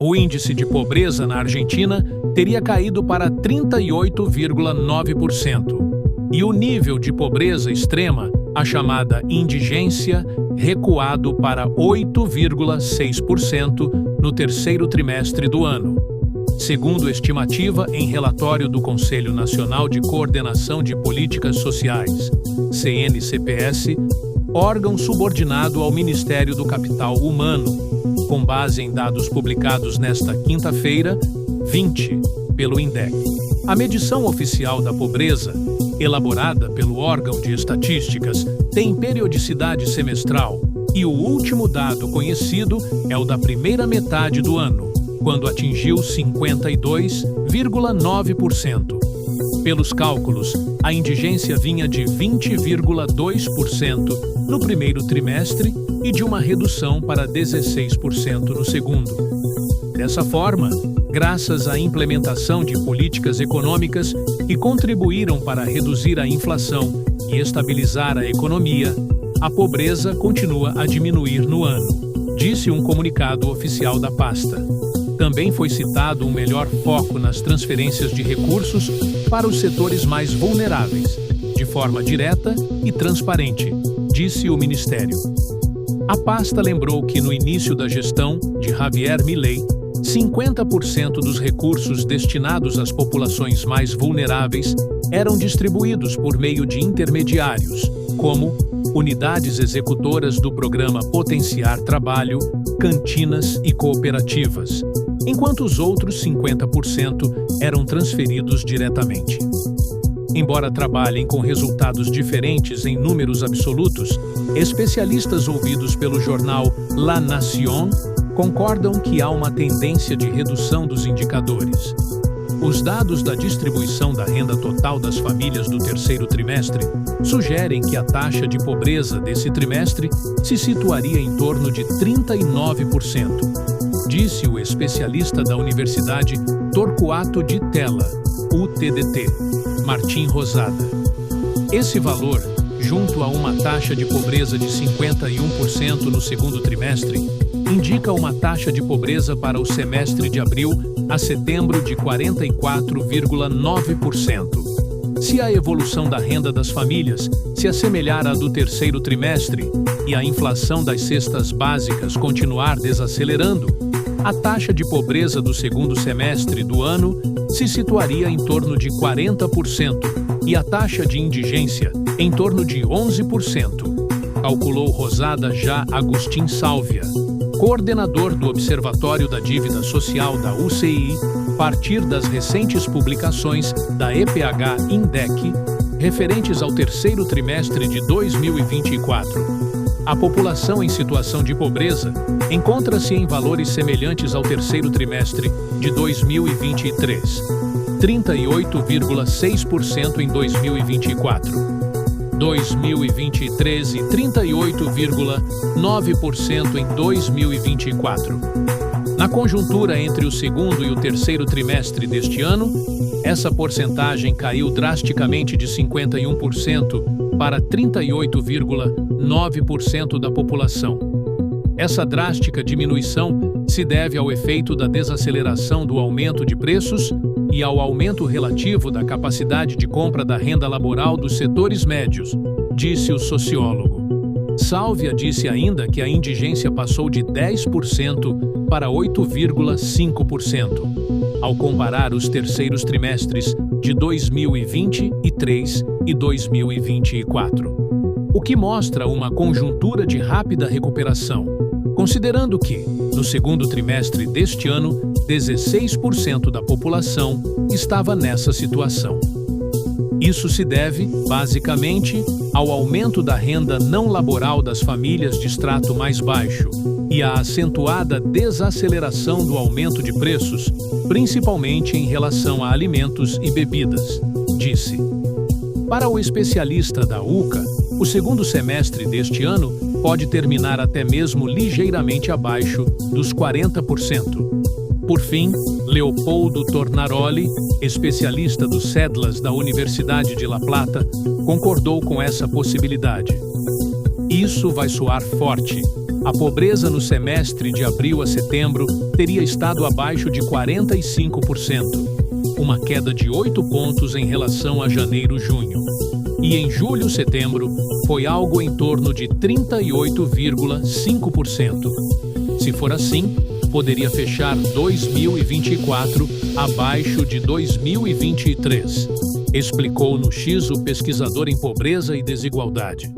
O índice de pobreza na Argentina teria caído para 38,9%, e o nível de pobreza extrema, a chamada indigência, recuado para 8,6% no terceiro trimestre do ano. Segundo estimativa em relatório do Conselho Nacional de Coordenação de Políticas Sociais, CNCPS, órgão subordinado ao Ministério do Capital Humano, com base em dados publicados nesta quinta-feira, 20, pelo INDEC. A medição oficial da pobreza, elaborada pelo órgão de estatísticas, tem periodicidade semestral e o último dado conhecido é o da primeira metade do ano, quando atingiu 52,9%. Pelos cálculos, a indigência vinha de 20,2% no primeiro trimestre e de uma redução para 16% no segundo. Dessa forma, graças à implementação de políticas econômicas que contribuíram para reduzir a inflação e estabilizar a economia, a pobreza continua a diminuir no ano, disse um comunicado oficial da pasta. Também foi citado um melhor foco nas transferências de recursos para os setores mais vulneráveis, de forma direta e transparente, disse o Ministério. A pasta lembrou que no início da gestão de Javier Milei, 50% dos recursos destinados às populações mais vulneráveis eram distribuídos por meio de intermediários, como unidades executoras do programa Potenciar Trabalho, cantinas e cooperativas, enquanto os outros 50% eram transferidos diretamente. Embora trabalhem com resultados diferentes em números absolutos, especialistas ouvidos pelo jornal La Nación concordam que há uma tendência de redução dos indicadores. Os dados da distribuição da renda total das famílias do terceiro trimestre sugerem que a taxa de pobreza desse trimestre se situaria em torno de 39%, disse o especialista da Universidade Torquato di Tella, UTDT, Martim Rosada. Esse valor, junto a uma taxa de pobreza de 51% no segundo trimestre, indica uma taxa de pobreza para o semestre de abril a setembro de 44,9%. Se a evolução da renda das famílias se assemelhar à do terceiro trimestre e a inflação das cestas básicas continuar desacelerando, a taxa de pobreza do segundo semestre do ano se situaria em torno de 40% e a taxa de indigência em torno de 11%, calculou Rosada Já Agustin Sálvia, coordenador do Observatório da Dívida Social da UCI, a partir das recentes publicações da EPH-INDEC, referentes ao terceiro trimestre de 2024. A população em situação de pobreza encontra-se em valores semelhantes ao terceiro trimestre de 2023, 38,6% em 2024. 2023 e 38,9% em 2024. Na conjuntura entre o segundo e o terceiro trimestre deste ano, essa porcentagem caiu drasticamente de 51% para 38,9% da população. Essa drástica diminuição se deve ao efeito da desaceleração do aumento de preços e ao aumento relativo da capacidade de compra da renda laboral dos setores médios, disse o sociólogo. Sálvia disse ainda que a indigência passou de 10% para 8,5%, ao comparar os terceiros trimestres de 2023 e 2024, o que mostra uma conjuntura de rápida recuperação, considerando que, no segundo trimestre deste ano, 16% da população estava nessa situação. Isso se deve, basicamente, ao aumento da renda não laboral das famílias de extrato mais baixo e à acentuada desaceleração do aumento de preços, principalmente em relação a alimentos e bebidas, disse. Para o especialista da UCA, o segundo semestre deste ano pode terminar até mesmo ligeiramente abaixo dos 40%. Por fim, Leopoldo Tornaroli, especialista dos CEDLAS da Universidade de La Plata, concordou com essa possibilidade. Isso vai soar forte, A pobreza no semestre de abril a setembro teria estado abaixo de 45%, uma queda de 8 pontos em relação a janeiro-junho. E em julho-setembro foi algo em torno de 38,5%. Se for assim, poderia fechar 2024 abaixo de 2023, explicou no X o pesquisador em pobreza e desigualdade.